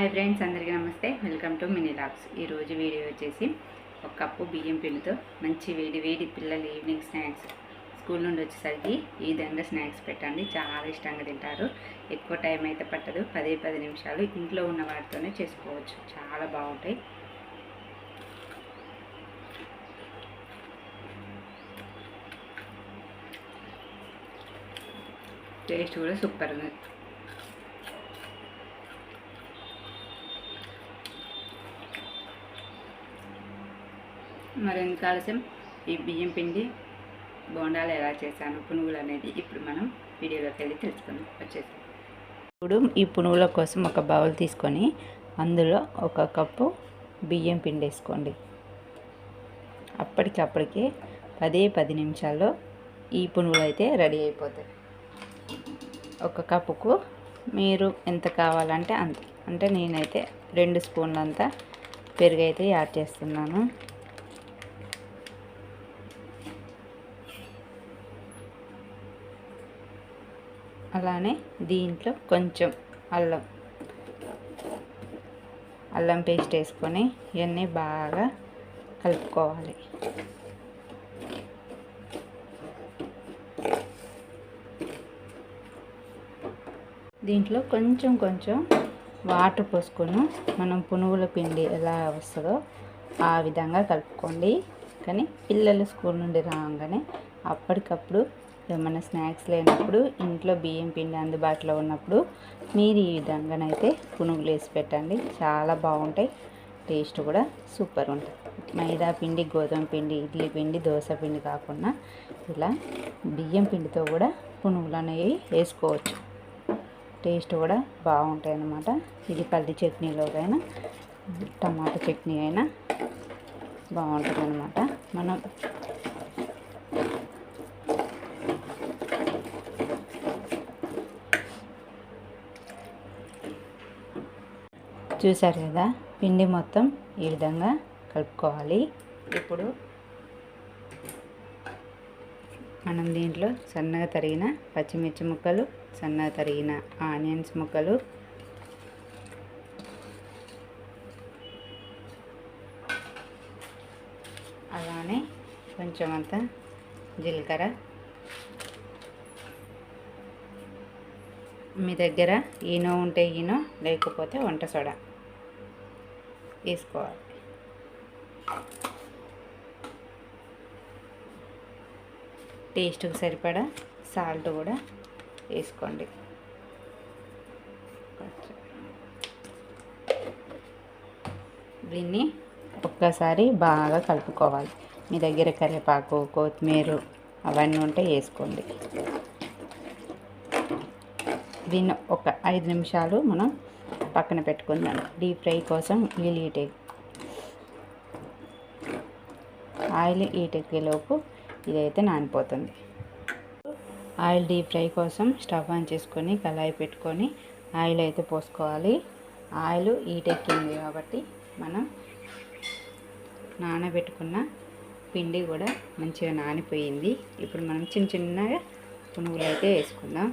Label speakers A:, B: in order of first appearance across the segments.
A: Hi friends, అందరికీ నమస్తే. Welcome to Mini Logs. ఈరోజు వీడియో వచ్చేసి ఒక కప్పు బియ్యం పిండితో మంచి వేడి వేడి పిల్లలు ఈవినింగ్ స్నాక్స్ స్కూల్ నుండి వచ్చేసరికి ఈ విధంగా స్నాక్స్ పెట్టండి. చాలా ఇష్టంగా తింటారు. ఎక్కువ టైం అయితే పట్టదు. 10 నిమిషాలు ఇంట్లో ఉన్న వాటితోనే చేసుకోవచ్చు. చాలా బాగుంటాయి. టేస్ట్ కూడా సూపర్ ఉంది. మరెందుకు ఆలస్యం, ఈ బియ్యం పిండి బోండాలు ఎలా చేశాను, పునుగులు అనేది ఇప్పుడు మనం వీడియోలోకి వెళ్ళి తెలుసుకుందాం. వచ్చేసి ఇప్పుడు ఈ పునుగుల కోసం ఒక బౌల్ తీసుకొని అందులో ఒక కప్పు బియ్యం పిండి వేసుకోండి. అప్పటికప్పటికే 10 నిమిషాల్లో ఈ పునుగులు అయితే రెడీ అయిపోతాయి. ఒక కప్పుకు మీరు ఎంత కావాలంటే అంత, అంటే నేనైతే 2 స్పూన్లంతా పెరుగు అయితే యాడ్ చేస్తున్నాను. అలానే దీంట్లో కొంచెం అల్లం పేస్ట్ వేసుకొని ఇవన్నీ బాగా కలుపుకోవాలి. దీంట్లో కొంచెం వాటర్ పోసుకొని మనం పునుగుల పిండి ఎలా వస్తుందో ఆ విధంగా కలుపుకోండి. కానీ పిల్లలు స్కూల్ నుండి రాగానే అప్పటికప్పుడు ఏమైనా స్నాక్స్ లేనప్పుడు, ఇంట్లో బియ్యం పిండి అందుబాటులో ఉన్నప్పుడు మీరు ఈ విధంగానైతే పునుగులు వేసి పెట్టండి. చాలా బాగుంటాయి. టేస్ట్ కూడా సూపర్ ఉంటుంది. మైదా పిండి, గోధుమ పిండి, ఇడ్లీ పిండి, దోశ పిండి కాకుండా ఇలా బియ్యం పిండితో కూడా పునుగులు అనేవి వేసుకోవచ్చు. టేస్ట్ కూడా బాగుంటాయి అన్నమాట. ఇది పల్లి చట్నీలోకైనా టమాటా చట్నీ అయినా బాగుంటుంది అన్నమాట. మనం చూసారు కదా, పిండి మొత్తం ఈ విధంగా కలుపుకోవాలి. ఇప్పుడు మనం దీంట్లో సన్నగా తరిగిన పచ్చిమిర్చి ముక్కలు, సన్నగా తరిగిన ఆనియన్స్ ముక్కలు, అలానే కొంచెం అంత జీలకర్ర, మీ దగ్గర ఈనో ఉంటే ఈనో, లేకపోతే వంట సోడా వేసుకోవాలి. టేస్ట్కి సరిపడా సాల్ట్ కూడా వేసుకోండి. దీన్ని ఒక్కసారి బాగా కలుపుకోవాలి. మీ దగ్గర కరివేపాకు, కొత్తిమీర అవన్నీ ఉంటే వేసుకోండి. దీన్ని ఒక 5 నిమిషాలు మనం పక్కన పెట్టుకుందాం. డీప్ ఫ్రై కోసం ఆయిల్ ఈటెక్కేలోపు ఇదైతే నానిపోతుంది. ఆయిల్ డీప్ ఫ్రై కోసం స్టవ్ ఆన్ చేసుకొని కళాయి పెట్టుకొని ఆయిల్ అయితే పోసుకోవాలి. ఆయిల్ ఈటెక్కింది కాబట్టి మనం నానబెట్టుకున్న పిండి కూడా మంచిగా నానిపోయింది. ఇప్పుడు మనం చిన్నగా పునుగులు అయితే వేసుకుందాం.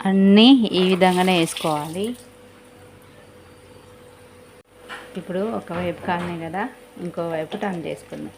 A: అన్నీ ఈ విధంగానే వేసుకోవాలి. ఇప్పుడు ఒకవైపు కాలినాయి కదా, ఇంకోవైపు టర్న్ చేసుకుందాం.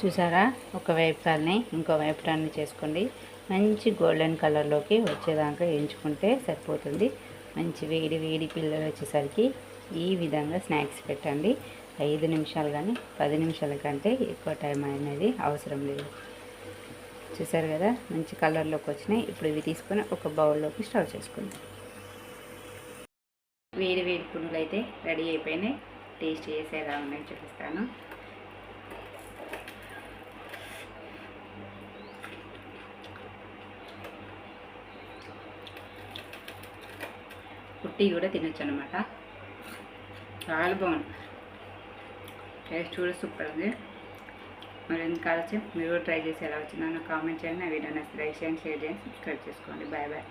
A: చూసారా, ఒకవైపు కాలని ఇంకోవైపు టర్న్ చేసుకోండి. మంచి గోల్డెన్ కలర్లోకి వచ్చేదాకా వేయించుకుంటే సరిపోతుంది. మంచి వేడి వేడి పిల్లలు వచ్చేసరికి ఈ విధంగా స్నాక్స్ పెట్టండి. 5 నిమిషాలు కానీ 10 నిమిషాల కంటే ఎక్కువ టైం అనేది అవసరం లేదు. చూసారు కదా, మంచి కలర్లోకి వచ్చినాయి. ఇప్పుడు ఇవి తీసుకొని ఒక బౌల్లోకి స్టోర్ చేసుకుందాం. వేడి వేడి పునుగులు అయితే రెడీ అయిపోయినాయి. టేస్ట్ చేసి ఎలా ఉన్నాయో చూపిస్తాను. పుట్టి కూడా తినొచ్చు అనమాట. చాలా బాగుంది. టేస్ట్ కూడా సూపర్ ఉంది. మరి ఎందుకు ఆలోచన, మీరు ట్రై చేసి ఎలా వచ్చిందో నాకు కామెంట్ చేయండి. నా వీడియో నచ్చితే లైక్ చేయండి, షేర్ చేయండి, సబ్స్క్రైబ్ చేసుకోండి. Bye bye.